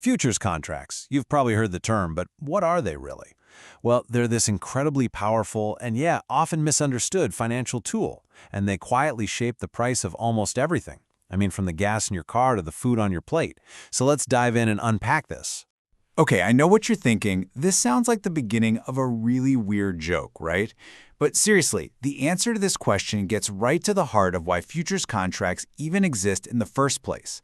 Futures contracts. You've probably heard the term, but what are they really? Well, they're this incredibly powerful and, yeah, often misunderstood financial tool, and they quietly shape the price of almost everything. I mean, from the gas in your car to the food on your plate. So let's dive in and unpack this. Okay, I know what you're thinking. This sounds like the beginning of a really weird joke, right? But seriously, the answer to this question gets right to the heart of why futures contracts even exist in the first place.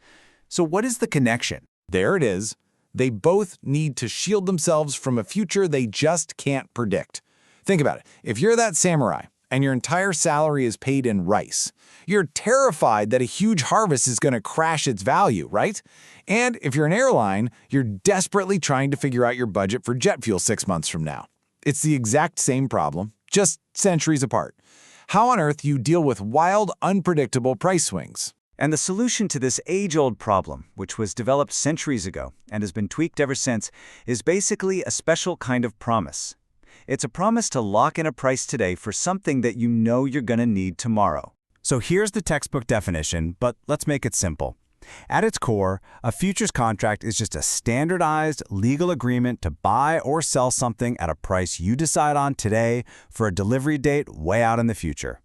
So what is the connection? There it is. They both need to shield themselves from a future they just can't predict. Think about it. If you're that samurai and your entire salary is paid in rice, you're terrified that a huge harvest is going to crash its value, right? And if you're an airline, you're desperately trying to figure out your budget for jet fuel 6 months from now. It's the exact same problem, just centuries apart. How on earth do you deal with wild, unpredictable price swings? And the solution to this age-old problem, which was developed centuries ago and has been tweaked ever since, is basically a special kind of promise. It's a promise to lock in a price today for something that you know you're going to need tomorrow. So here's the textbook definition, but let's make it simple. At its core, a futures contract is just a standardized legal agreement to buy or sell something at a price you decide on today for a delivery date way out in the future.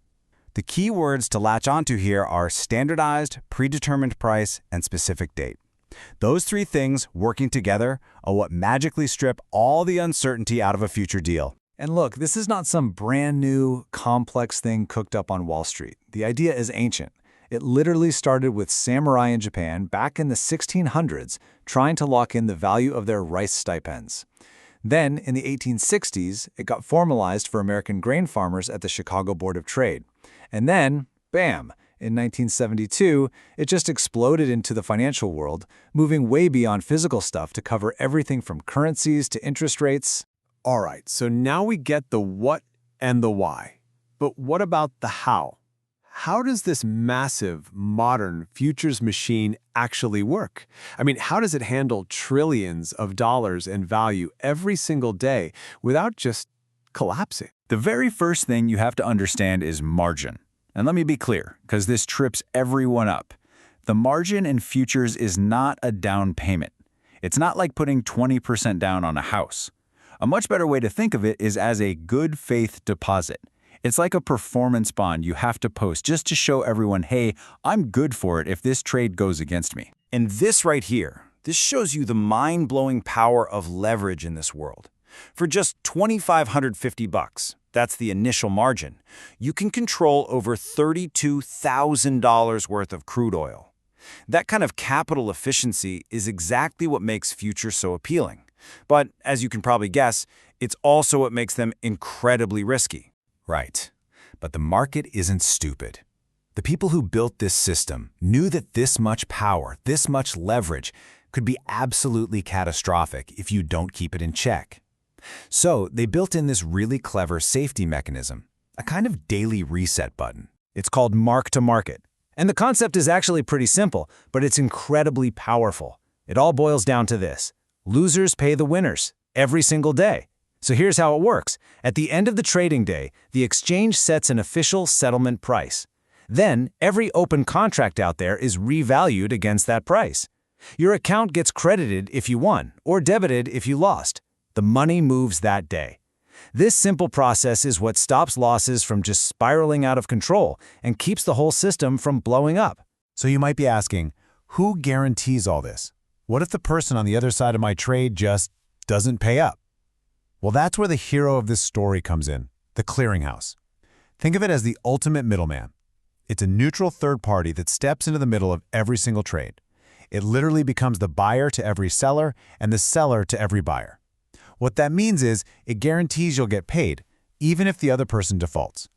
The key words to latch onto here are standardized, predetermined price, and specific date. Those three things working together are what magically strip all the uncertainty out of a future deal. And look, this is not some brand new, complex thing cooked up on Wall Street. The idea is ancient. It literally started with samurai in Japan back in the 1600s trying to lock in the value of their rice stipends. Then, in the 1860s, it got formalized for American grain farmers at the Chicago Board of Trade. And then, bam, in 1972, it just exploded into the financial world, moving way beyond physical stuff to cover everything from currencies to interest rates. All right, so now we get the what and the why. But what about the how? How does this massive, modern futures machine actually work? I mean, how does it handle trillions of dollars in value every single day without just collapsing? The very first thing you have to understand is margin. And let me be clear, because this trips everyone up. The margin in futures is not a down payment. It's not like putting 20% down on a house. A much better way to think of it is as a good faith deposit. It's like a performance bond you have to post just to show everyone, hey, I'm good for it if this trade goes against me. And this right here, this shows you the mind-blowing power of leverage in this world. For just $2,550, that's the initial margin, you can control over $32,000 worth of crude oil. That kind of capital efficiency is exactly what makes futures so appealing. But as you can probably guess, it's also what makes them incredibly risky. Right. But the market isn't stupid. The people who built this system knew that this much power, this much leverage, could be absolutely catastrophic if you don't keep it in check. So they built in this really clever safety mechanism, a kind of daily reset button. It's called mark-to-market. And the concept is actually pretty simple, but it's incredibly powerful. It all boils down to this. Losers pay the winners every single day. So here's how it works. At the end of the trading day, the exchange sets an official settlement price. Then, every open contract out there is revalued against that price. Your account gets credited if you won, or debited if you lost. The money moves that day. This simple process is what stops losses from just spiraling out of control and keeps the whole system from blowing up. So you might be asking, who guarantees all this? What if the person on the other side of my trade just doesn't pay up? Well, that's where the hero of this story comes in, the clearinghouse. Think of it as the ultimate middleman. It's a neutral third party that steps into the middle of every single trade. It literally becomes the buyer to every seller and the seller to every buyer. What that means is it guarantees you'll get paid, even if the other person defaults.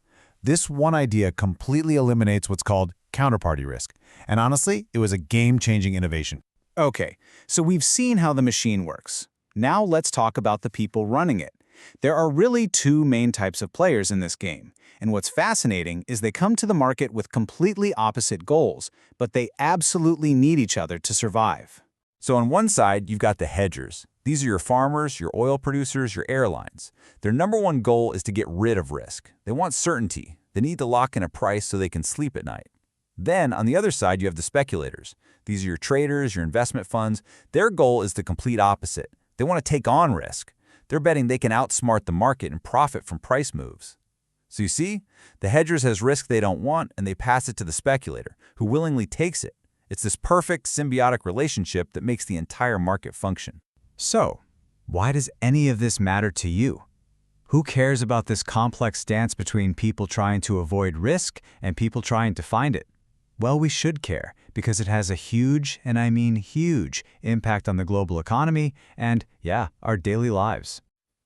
This one idea completely eliminates what's called counterparty risk. And honestly, it was a game-changing innovation. Okay, so we've seen how the machine works. Now let's talk about the people running it. There are really two main types of players in this game, and what's fascinating is they come to the market with completely opposite goals, but they absolutely need each other to survive. So on one side, you've got the hedgers. These are your farmers, your oil producers, your airlines. Their number one goal is to get rid of risk. They want certainty. They need to lock in a price so they can sleep at night. Then, on the other side, you have the speculators. These are your traders, your investment funds. Their goal is the complete opposite. They want to take on risk. They're betting they can outsmart the market and profit from price moves. So you see, the hedgers has risk they don't want, and they pass it to the speculator, who willingly takes it. It's this perfect symbiotic relationship that makes the entire market function. So, why does any of this matter to you? Who cares about this complex dance between people trying to avoid risk and people trying to find it? Well, we should care, because it has a huge, and I mean huge, impact on the global economy and, yeah, our daily lives.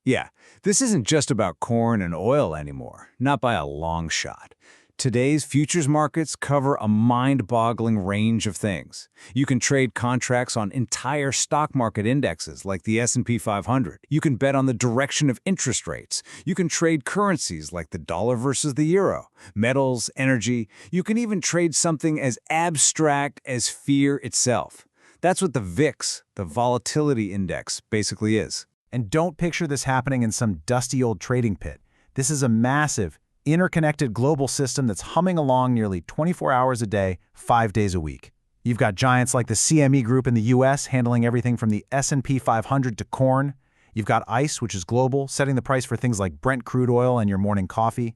Yeah, this isn't just about corn and oil anymore, not by a long shot. Today's futures markets cover a mind-boggling range of things. You can trade contracts on entire stock market indexes like the S&P 500. You can bet on the direction of interest rates. You can trade currencies like the dollar versus the euro, metals, energy. You can even trade something as abstract as fear itself. That's what the VIX, the volatility index, basically is. And don't picture this happening in some dusty old trading pit. This is a massive, interconnected global system that's humming along nearly 24 hours a day, 5 days a week. You've got giants like the CME Group in the US handling everything from the S&P 500 to corn. You've got ICE, which is global, setting the price for things like Brent crude oil and your morning coffee.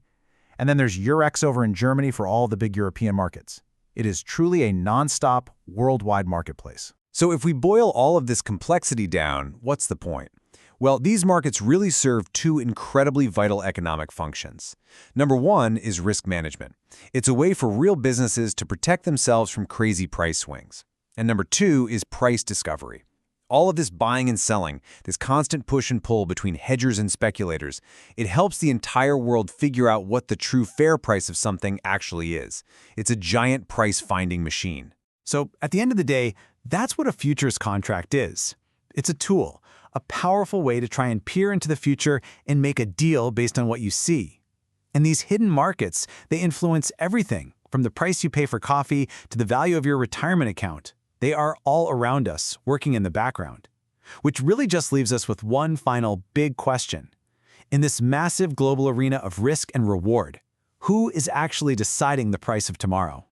And then there's Eurex over in Germany for all the big European markets. It is truly a non-stop, worldwide marketplace. So if we boil all of this complexity down, what's the point? Well, these markets really serve two incredibly vital economic functions. Number one is risk management. It's a way for real businesses to protect themselves from crazy price swings. And number two is price discovery. All of this buying and selling, this constant push and pull between hedgers and speculators, it helps the entire world figure out what the true fair price of something actually is. It's a giant price-finding machine. So at the end of the day, that's what a futures contract is. It's a tool, a powerful way to try and peer into the future and make a deal based on what you see. And these hidden markets, they influence everything, from the price you pay for coffee to the value of your retirement account. They are all around us, working in the background. Which really just leaves us with one final big question. In this massive global arena of risk and reward, who is actually deciding the price of tomorrow?